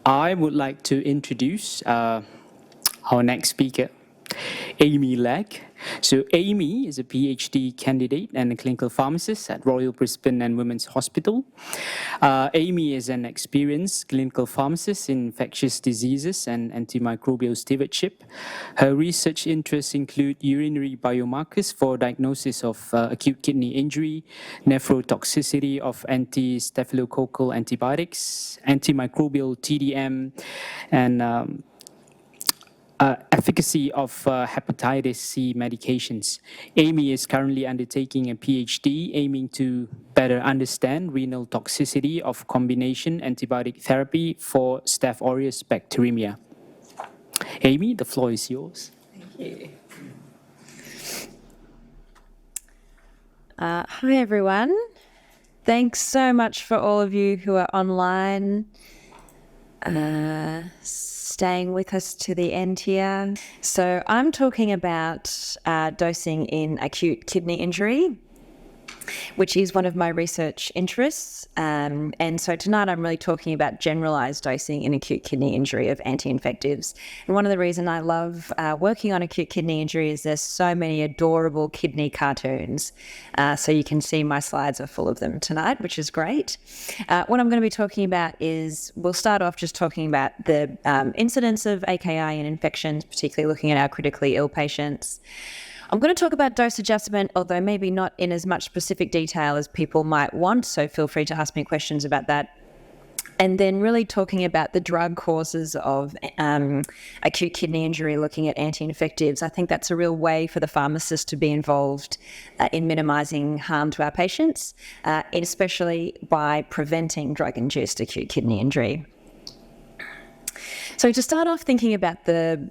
I would like to introduce our next speaker, Amy Legg. So Amy is a PhD candidate and a clinical pharmacist at Royal Brisbane and Women's Hospital. Amy is an experienced clinical pharmacist in infectious diseases and antimicrobial stewardship. Her research interests include urinary biomarkers for diagnosis of acute kidney injury, nephrotoxicity of anti-staphylococcal antibiotics, antimicrobial TDM, and efficacy of hepatitis C medications. Amy is currently undertaking a PhD aiming to better understand renal toxicity of combination antibiotic therapy for Staph aureus bacteremia. Amy, the floor is yours. Thank you. Hi, everyone. Thanks so much for all of you who are online, staying with us to the end here. So I'm talking about dosing in acute kidney injury, which is one of my research interests. And so tonight I'm really talking about generalised dosing in acute kidney injury of anti-infectives. And one of the reasons I love working on acute kidney injury is there's so many adorable kidney cartoons. So you can see my slides are full of them tonight, which is great. What I'm going to be talking about is, we'll start off just talking about the incidence of AKI and infections, particularly looking at our critically ill patients. I'm going to talk about dose adjustment, although maybe not in as much specific detail as people might want, so feel free to ask me questions about that. And then really talking about the drug causes of acute kidney injury, looking at anti-infectives. I think that's a real way for the pharmacist to be involved in minimising harm to our patients, especially by preventing drug-induced acute kidney injury. So to start off thinking about the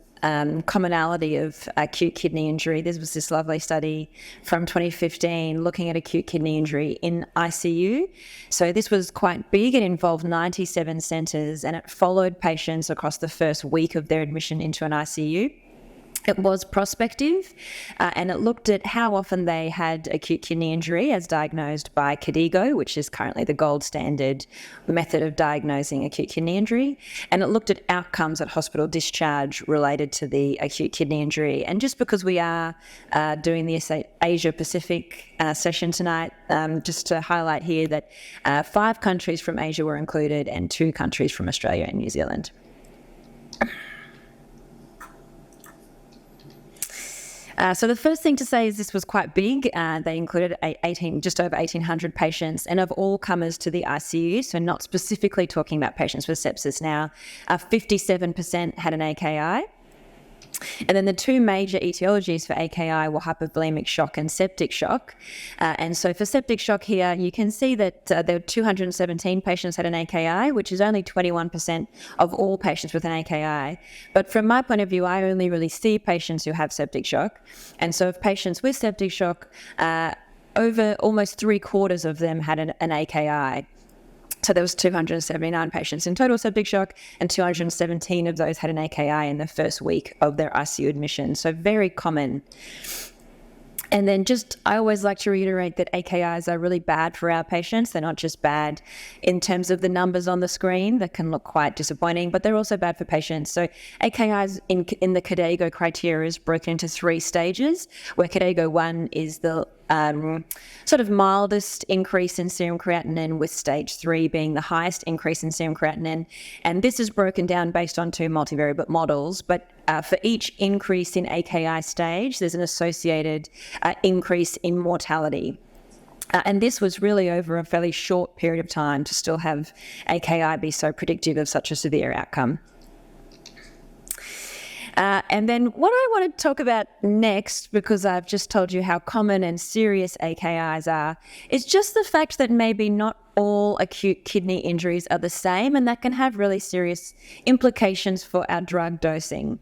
commonality of acute kidney injury, there was this lovely study from 2015 looking at acute kidney injury in ICU. So this was quite big. It involved 97 centres and it followed patients across the first week of their admission into an ICU. It was prospective, and it looked at how often they had acute kidney injury as diagnosed by KDIGO, which is currently the gold standard method of diagnosing acute kidney injury. And it looked at outcomes at hospital discharge related to the acute kidney injury. And just because we are doing the Asia Pacific session tonight, just to highlight here that 5 countries from Asia were included and 2 countries from Australia and New Zealand. So the first thing to say is this was quite big. They included just over 1,800 patients, and of all comers to the ICU, so not specifically talking about patients with sepsis now, 57% had an AKI. And then the 2 major etiologies for AKI were hypovolemic shock and septic shock. And so for septic shock here, you can see that there were 217 patients had an AKI, which is only 21% of all patients with an AKI. But from my point of view, I only really see patients who have septic shock. And so of patients with septic shock, over almost 3/4 of them had an AKI. So there was 279 patients in total septic shock, and 217 of those had an AKI in the first week of their ICU admission. So very common. And then I always like to reiterate that AKIs are really bad for our patients. They're not just bad in terms of the numbers on the screen that can look quite disappointing, but they're also bad for patients. So AKIs in the KDIGO criteria is broken into 3 stages, where KDIGO 1 is the sort of mildest increase in serum creatinine, with stage 3 being the highest increase in serum creatinine. And this is broken down based on 2 multivariate models, but for each increase in AKI stage, there's an associated increase in mortality. And this was really over a fairly short period of time to still have AKI be so predictive of such a severe outcome. And then what I want to talk about next, because I've just told you how common and serious AKIs are, is just the fact that maybe not all acute kidney injuries are the same, and that can have really serious implications for our drug dosing.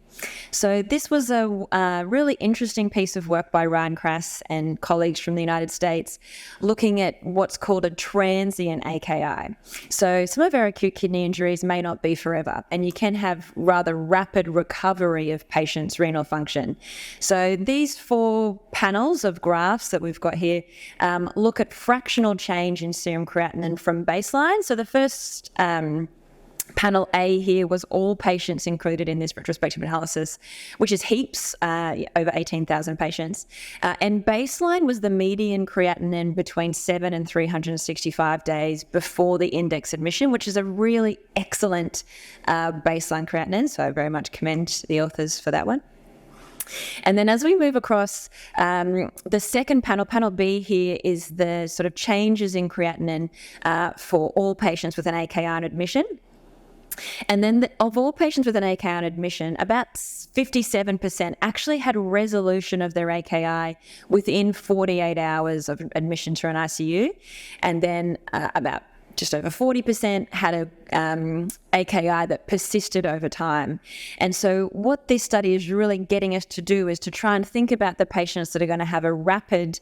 So this was a really interesting piece of work by Ryan Crass and colleagues from the United States, looking at what's called a transient AKI. So some of our acute kidney injuries may not be forever, and you can have rather rapid recovery of patients' renal function. So these 4 panels of graphs that we've got here look at fractional change in serum creatinine from baseline. So the first Panel A here was all patients included in this retrospective analysis, which is heaps, over 18,000 patients. And baseline was the median creatinine between 7 and 365 days before the index admission, which is a really excellent baseline creatinine. So I very much commend the authors for that one. And then as we move across, the second panel, panel B here, is the sort of changes in creatinine for all patients with an AKI on admission. And then of all patients with an AKI on admission, about 57% actually had resolution of their AKI within 48 hours of admission to an ICU. And then about just over 40% had a AKI that persisted over time. And so what this study is really getting us to do is to try and think about the patients that are going to have a rapid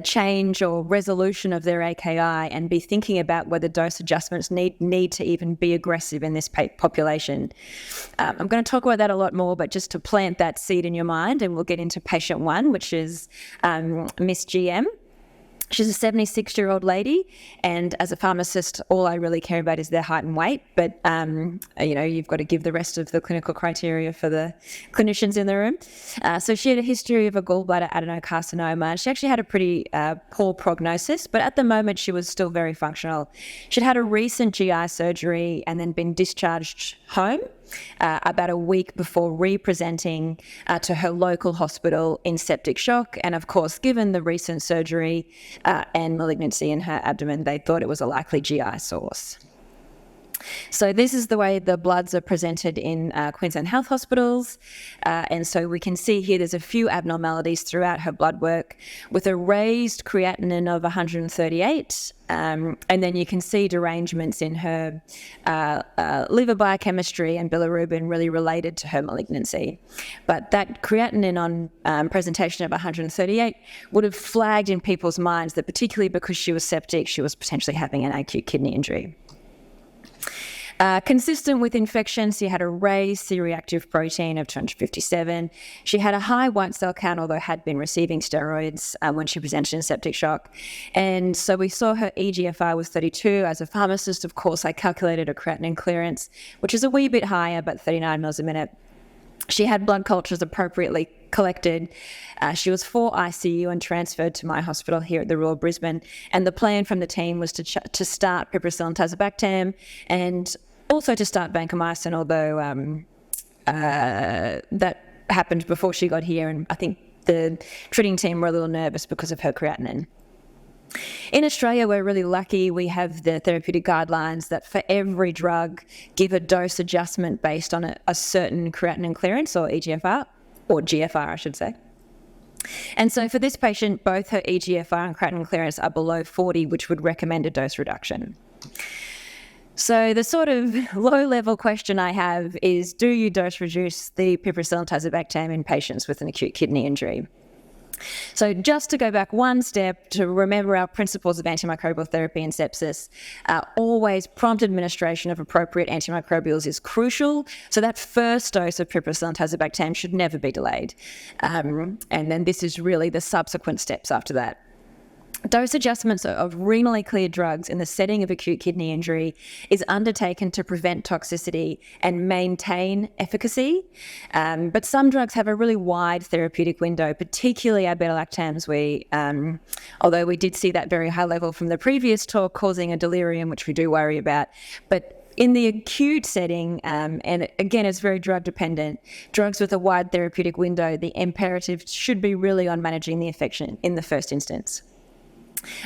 change or resolution of their AKI, and be thinking about whether dose adjustments need to even be aggressive in this population. I'm going to talk about that a lot more, but just to plant that seed in your mind, and we'll get into patient one, which is Miss GM. She's a 76-year-old lady, and as a pharmacist, all I really care about is their height and weight. But, you've got to give the rest of the clinical criteria for the clinicians in the room. So she had a history of a gallbladder adenocarcinoma. She actually had a pretty poor prognosis, but at the moment she was still very functional. She'd had a recent GI surgery and then been discharged home about a week before re-presenting to her local hospital in septic shock. And of course, given the recent surgery and malignancy in her abdomen, they thought it was a likely GI source. So this is the way the bloods are presented in Queensland health hospitals. And so we can see here there's a few abnormalities throughout her blood work with a raised creatinine of 138. And then you can see derangements in her liver biochemistry and bilirubin really related to her malignancy. But that creatinine on presentation of 138 would have flagged in people's minds that, particularly because she was septic, she was potentially having an acute kidney injury. Consistent with infections, she had a raised C-reactive protein of 257. She had a high white cell count, although had been receiving steroids when she presented in septic shock. And so we saw her EGFR was 32. As a pharmacist, of course, I calculated a creatinine clearance, which is a wee bit higher, but 39 mils a minute. She had blood cultures appropriately collected. She was for ICU and transferred to my hospital here at the Royal Brisbane. And the plan from the team was to start piperacillin tazobactam and also to start vancomycin, although that happened before she got here, and I think the treating team were a little nervous because of her creatinine. In Australia, we're really lucky. We have the therapeutic guidelines that for every drug, give a dose adjustment based on a certain creatinine clearance, or EGFR, or GFR, I should say. And so for this patient, both her EGFR and creatinine clearance are below 40, which would recommend a dose reduction. So the sort of low-level question I have is, do you dose reduce the piperacillin tazobactam in patients with an acute kidney injury? So just to go back one step to remember our principles of antimicrobial therapy in sepsis, always prompt administration of appropriate antimicrobials is crucial. So that first dose of piperacillin tazobactam should never be delayed. And then this is really the subsequent steps after that. Dose adjustments of renally cleared drugs in the setting of acute kidney injury is undertaken to prevent toxicity and maintain efficacy. But some drugs have a really wide therapeutic window, particularly our beta-lactams. Although we did see that very high level from the previous talk causing a delirium, which we do worry about. But in the acute setting, and again, it's very drug dependent, drugs with a wide therapeutic window, the imperative should be really on managing the infection in the first instance.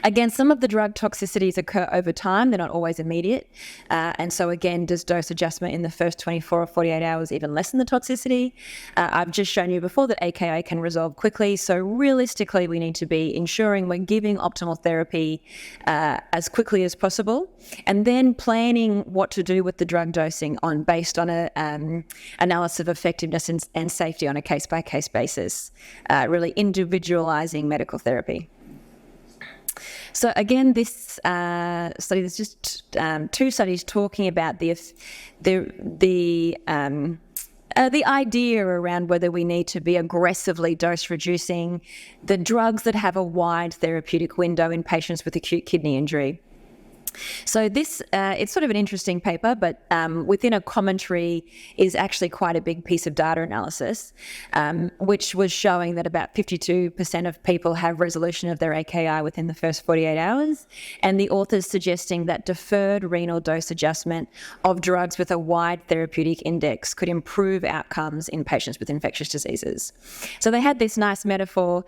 Again, some of the drug toxicities occur over time. They're not always immediate. And so again, does dose adjustment in the first 24 or 48 hours even lessen the toxicity? I've just shown you before that AKI can resolve quickly. So realistically, we need to be ensuring we're giving optimal therapy as quickly as possible, and then planning what to do with the drug dosing based on an analysis of effectiveness and safety on a case-by-case basis, really individualizing medical therapy. So again, this study, there's just two studies talking about the idea around whether we need to be aggressively dose reducing the drugs that have a wide therapeutic window in patients with acute kidney injury. So this, it's sort of an interesting paper, but within a commentary is actually quite a big piece of data analysis, which was showing that about 52% of people have resolution of their AKI within the first 48 hours. And the authors suggesting that deferred renal dose adjustment of drugs with a wide therapeutic index could improve outcomes in patients with infectious diseases. So they had this nice metaphor.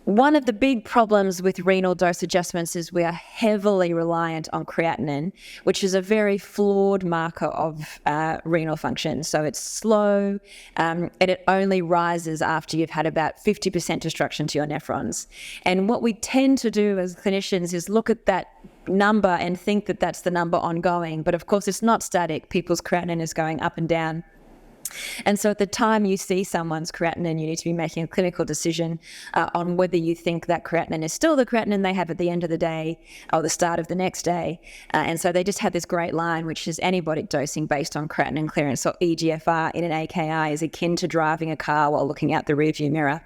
One of the big problems with renal dose adjustments is we are heavily reliant on creatinine, which is a very flawed marker of renal function. So it's slow, and it only rises after you've had about 50% destruction to your nephrons. And what we tend to do as clinicians is look at that number and think that that's the number ongoing. But of course, it's not static. People's creatinine is going up and down. And so at the time you see someone's creatinine, you need to be making a clinical decision on whether you think that creatinine is still the creatinine they have at the end of the day or the start of the next day. And so they just had this great line, which is antibiotic dosing based on creatinine clearance, or EGFR, in an AKI is akin to driving a car while looking out the rearview mirror.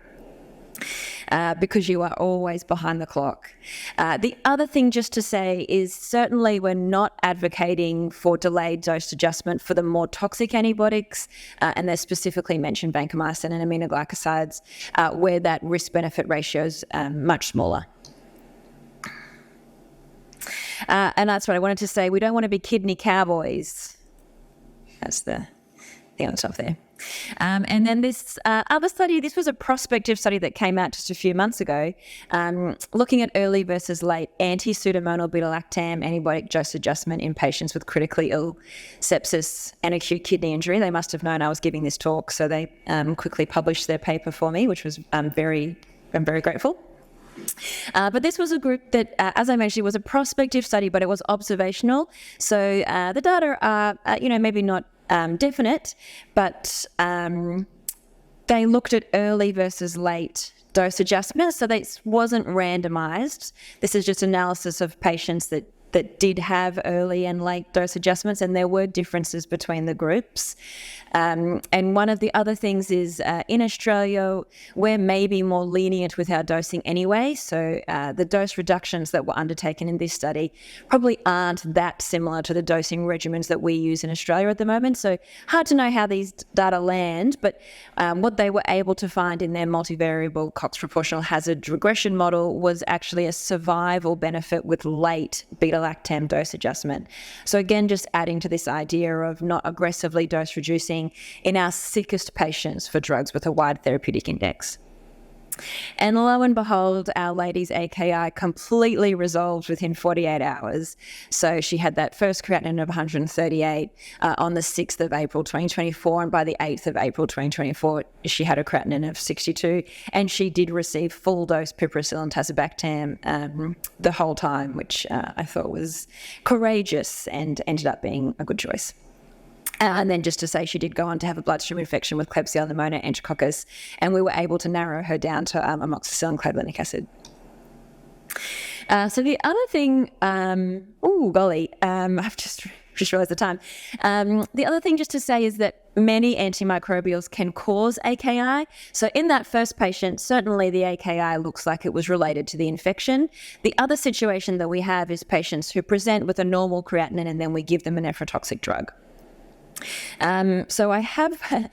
Because you are always behind the clock. The other thing just to say is certainly we're not advocating for delayed dose adjustment for the more toxic antibiotics, and they specifically mentioned vancomycin and aminoglycosides, where that risk-benefit ratio is much smaller. And that's what I wanted to say. We don't want to be kidney cowboys. That's the thing on the top there. And then this other study, this was a prospective study that came out just a few months ago, looking at early versus late anti-pseudomonal beta-lactam antibiotic dose adjustment in patients with critically ill sepsis and acute kidney injury. They must have known I was giving this talk, so they quickly published their paper for me, which was I'm very grateful. But this was a group that, as I mentioned, was a prospective study, but it was observational. So the data are, maybe not definite, but they looked at early versus late dose adjustments. So this wasn't randomized. This is just analysis of patients that did have early and late dose adjustments, and there were differences between the groups. And one of the other things is in Australia, we're maybe more lenient with our dosing anyway. So the dose reductions that were undertaken in this study probably aren't that similar to the dosing regimens that we use in Australia at the moment. So hard to know how these data land, but what they were able to find in their multivariable Cox proportional hazard regression model was actually a survival benefit with late beta-lactam dose adjustment. So again, just adding to this idea of not aggressively dose reducing in our sickest patients for drugs with a wide therapeutic index. And lo and behold, Our Lady's AKI completely resolved within 48 hours. So she had that first creatinine of 138 on the 6th of April 2024, and by the 8th of April 2024, she had a creatinine of 62, and she did receive full dose piperacillin and tazobactam the whole time, which I thought was courageous and ended up being a good choice. And then just to say, she did go on to have a bloodstream infection with Klebsiella pneumoniae enterococcus, and we were able to narrow her down to amoxicillin clavulanic acid. So the other thing, I've just realised the time. The other thing just to say is that many antimicrobials can cause AKI. So in that first patient, certainly the AKI looks like it was related to the infection. The other situation that we have is patients who present with a normal creatinine and then we give them a nephrotoxic drug. So I have,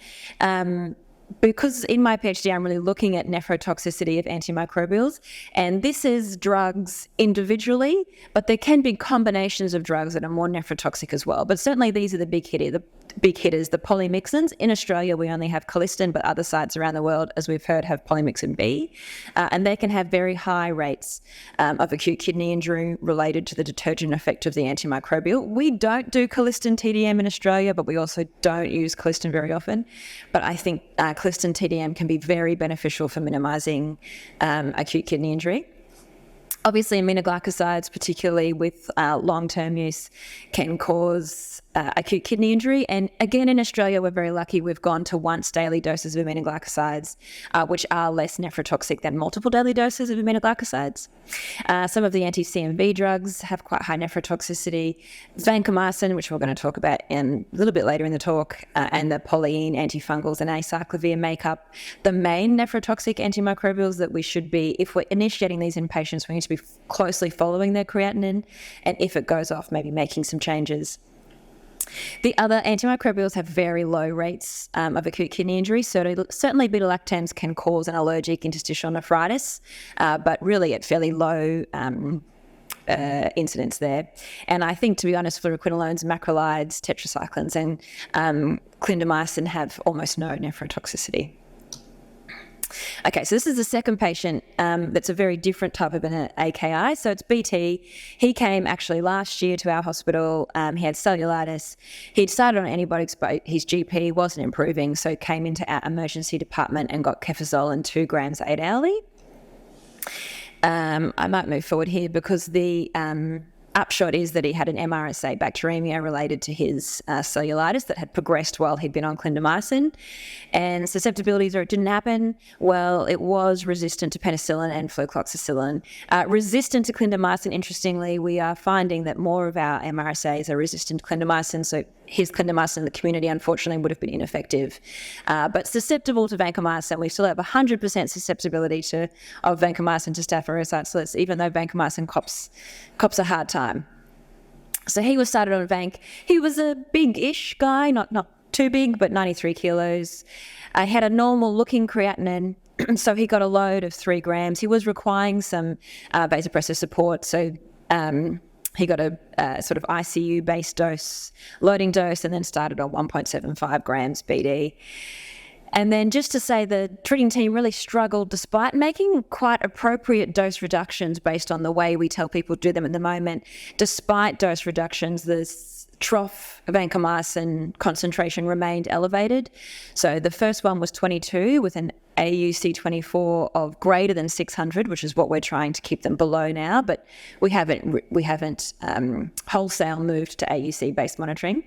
because in my PhD I'm really looking at nephrotoxicity of antimicrobials, and this is drugs individually, but there can be combinations of drugs that are more nephrotoxic as well. But certainly these are the big hitters, the polymyxins. In Australia, we only have colistin, but other sites around the world, as we've heard, have polymyxin B. And they can have very high rates of acute kidney injury related to the detergent effect of the antimicrobial. We don't do colistin TDM in Australia, but we also don't use colistin very often. But I think colistin TDM can be very beneficial for minimising acute kidney injury. Obviously, aminoglycosides, particularly with long-term use, can cause acute kidney injury. And again, in Australia, we're very lucky. We've gone to once daily doses of aminoglycosides, which are less nephrotoxic than multiple daily doses of aminoglycosides. Some of the anti-CMV drugs have quite high nephrotoxicity. Vancomycin, which we're going to talk about a little bit later in the talk, and the polyene antifungals and acyclovir make up the main nephrotoxic antimicrobials that we should be, if we're initiating these in patients, we need to be be closely following their creatinine, and if it goes off, maybe making some changes. The other antimicrobials have very low rates of acute kidney injury. So certainly beta-lactams can cause an allergic interstitial nephritis, but really at fairly low incidence there. And I think, to be honest, fluoroquinolones, macrolides, tetracyclines, and clindamycin have almost no nephrotoxicity. Okay, so this is the second patient that's a very different type of an AKI. So it's BT. He came actually last year to our hospital. He had cellulitis. He'd started on antibiotics, but his GP wasn't improving, so came into our emergency department and got cefazolin 2 grams 8 hourly. I might move forward here because the upshot is that he had an MRSA bacteremia related to his cellulitis that had progressed while he'd been on clindamycin. And susceptibilities, or it didn't happen, well, it was resistant to penicillin and flucloxacillin. Resistant to clindamycin, interestingly, we are finding that more of our MRSAs are resistant to clindamycin, so his clindamycin in the community, unfortunately, would have been ineffective. But susceptible to vancomycin, we still have 100% susceptibility of vancomycin to Staph aureus, even though vancomycin cops a hard time. So he was started on vanc. He was a big-ish guy, not too big, but 93 kilos. He had a normal-looking creatinine, so he got a load of 3 grams. He was requiring some vasopressor support, so he got a sort of ICU-based loading dose, and then started on 1.75 grams BD. And then just to say, the treating team really struggled, despite making quite appropriate dose reductions based on the way we tell people to do them at the moment. Despite dose reductions, the trough vancomycin concentration remained elevated. So the first one was 22 with an AUC24 of greater than 600, which is what we're trying to keep them below now, but we haven't wholesale moved to AUC-based monitoring.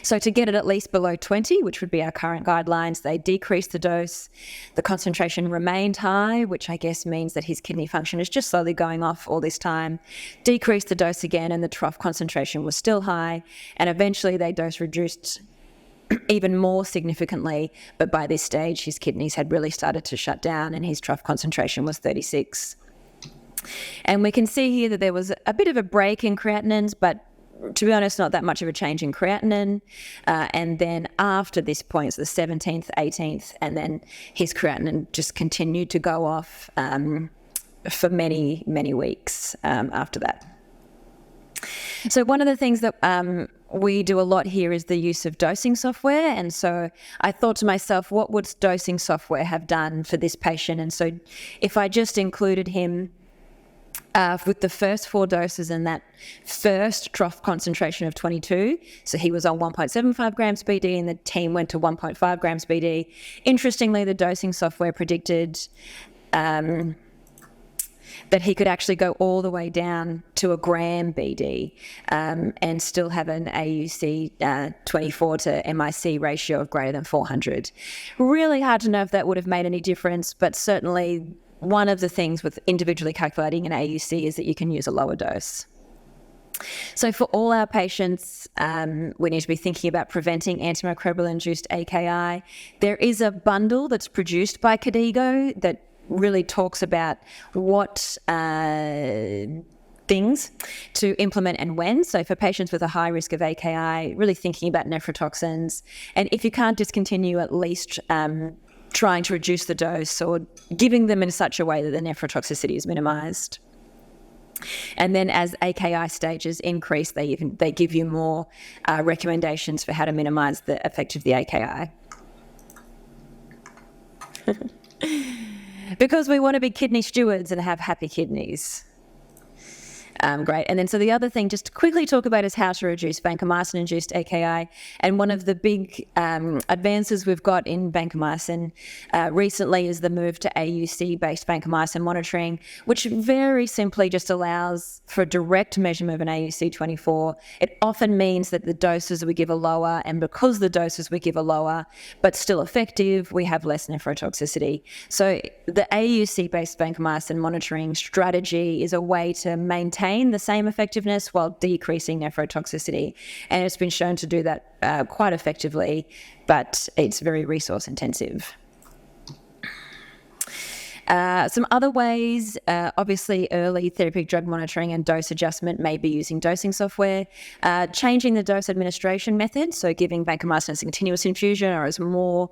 So to get it at least below 20, which would be our current guidelines, they decreased the dose. The concentration remained high, which I guess means that his kidney function is just slowly going off all this time. Decreased the dose again, and the trough concentration was still high. And eventually they dose reduced even more significantly, but by this stage his kidneys had really started to shut down and his trough concentration was 36. And we can see here that there was a bit of a break in creatinines, but to be honest, not that much of a change in creatinine. And then after this point, it's the 17th, 18th, and then his creatinine just continued to go off for many, many weeks after that. So one of the things that we do a lot here is the use of dosing software. And so I thought to myself, what would dosing software have done for this patient? And so if I just included him with the first 4 doses and that first trough concentration of 22. So he was on 1.75 grams BD and the team went to 1.5 grams BD. Interestingly, the dosing software predicted that he could actually go all the way down to 1 gram BD and still have an AUC 24 to MIC ratio of greater than 400. Really hard to know if that would have made any difference, but certainly one of the things with individually calculating an AUC is that you can use a lower dose. So for all our patients, we need to be thinking about preventing antimicrobial-induced AKI. There is a bundle that's produced by KDIGO that really talks about what things to implement and when. So for patients with a high risk of AKI, really thinking about nephrotoxins. And if you can't discontinue, at least trying to reduce the dose or giving them in such a way that the nephrotoxicity is minimised. And then as AKI stages increase, they give you more recommendations for how to minimise the effect of the AKI. Because we want to be kidney stewards and have happy kidneys. Great. And then so the other thing just to quickly talk about is how to reduce vancomycin-induced AKI. And one of the big advances we've got in vancomycin recently is the move to AUC-based vancomycin monitoring, which very simply just allows for direct measurement of an AUC24. It often means that the doses we give are lower, and because the doses we give are lower, but still effective, we have less nephrotoxicity. So the AUC-based vancomycin monitoring strategy is a way to maintain the same effectiveness while decreasing nephrotoxicity. And it's been shown to do that quite effectively, but it's very resource intensive. Some other ways, obviously early therapeutic drug monitoring and dose adjustment may be using dosing software, changing the dose administration method, so giving vancomycin as a continuous infusion or as more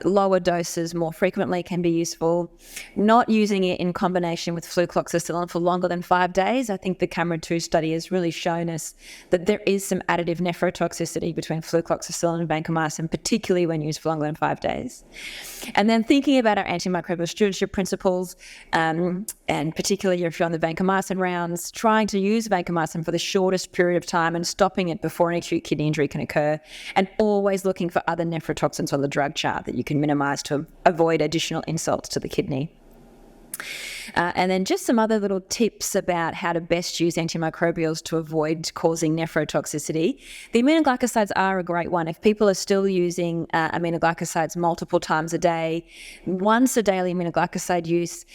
lower doses more frequently can be useful. Not using it in combination with flucloxacillin for longer than 5 days. I think the CAMERA 2 study has really shown us that there is some additive nephrotoxicity between flucloxacillin and vancomycin, particularly when used for longer than 5 days. And then thinking about our antimicrobial stewardship principles, and particularly if you're on the vancomycin rounds, trying to use vancomycin for the shortest period of time and stopping it before an acute kidney injury can occur, and always looking for other nephrotoxins on the drug chart that you can minimise to avoid additional insults to the kidney. And then just some other little tips about how to best use antimicrobials to avoid causing nephrotoxicity. The aminoglycosides are a great one. If people are still using aminoglycosides multiple times a day, once a daily aminoglycoside use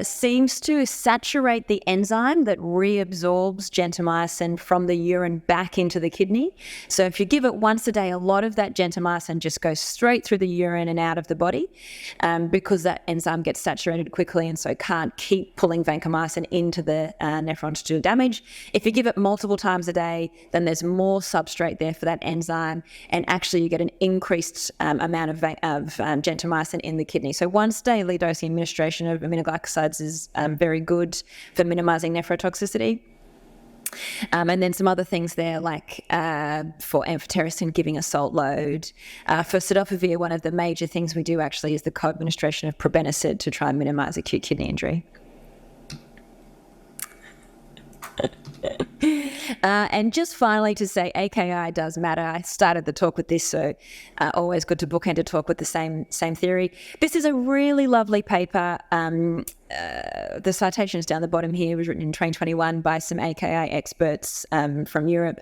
seems to saturate the enzyme that reabsorbs gentamicin from the urine back into the kidney. So if you give it once a day, a lot of that gentamicin just goes straight through the urine and out of the body because that enzyme gets saturated quickly and so can't keep pulling vancomycin into the nephrons to do damage. If you give it multiple times a day, then there's more substrate there for that enzyme, and actually you get an increased amount of gentamicin in the kidney. So once daily dosing administration of aminoglycosides is very good for minimising nephrotoxicity. And then some other things there, like for amphotericin, giving a salt load. For cidofovir, one of the major things we do actually is the co-administration of probenecid to try and minimise acute kidney injury. And just finally to say, AKI does matter. I started the talk with this, so always good to bookend a talk with the same theory. This is a really lovely paper. The citation is down the bottom here. It was written in 2021 by some AKI experts from Europe.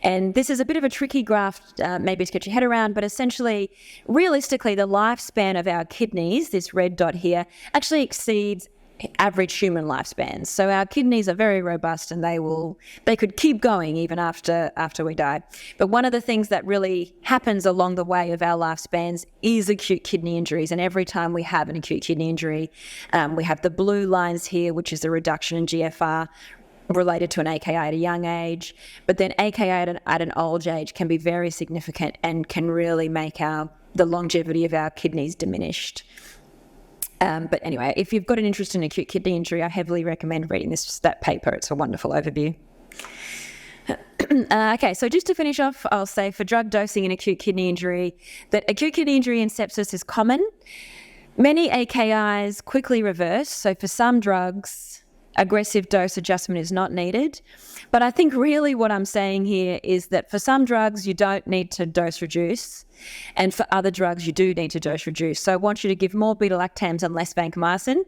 And this is a bit of a tricky graph, maybe to get your head around, but essentially, realistically, the lifespan of our kidneys, this red dot here, actually exceeds average human lifespans. So our kidneys are very robust and they could keep going even after we die. But one of the things that really happens along the way of our lifespans is acute kidney injuries. And every time we have an acute kidney injury, we have the blue lines here, which is the reduction in GFR related to an AKI at a young age. But then AKI at an old age can be very significant and can really make the longevity of our kidneys diminished. But anyway, if you've got an interest in acute kidney injury, I heavily recommend reading that paper. It's a wonderful overview. Okay, so just to finish off, I'll say for drug dosing in acute kidney injury, that acute kidney injury and sepsis is common. Many AKIs quickly reverse, so for some drugs, aggressive dose adjustment is not needed. But I think really what I'm saying here is that for some drugs, you don't need to dose reduce. And for other drugs, you do need to dose reduce. So I want you to give more beta-lactams and less vancomycin.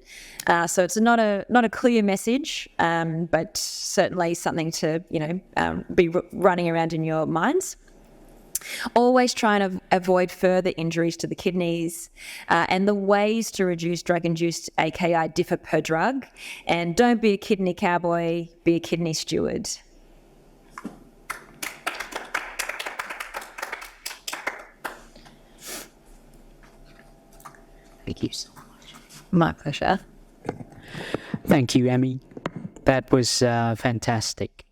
So it's not a clear message, but certainly something to be running around in your minds. Always try and avoid further injuries to the kidneys, and the ways to reduce drug-induced AKI differ per drug. And don't be a kidney cowboy, be a kidney steward. Thank you so much. My pleasure. Thank you, Emmy. That was fantastic.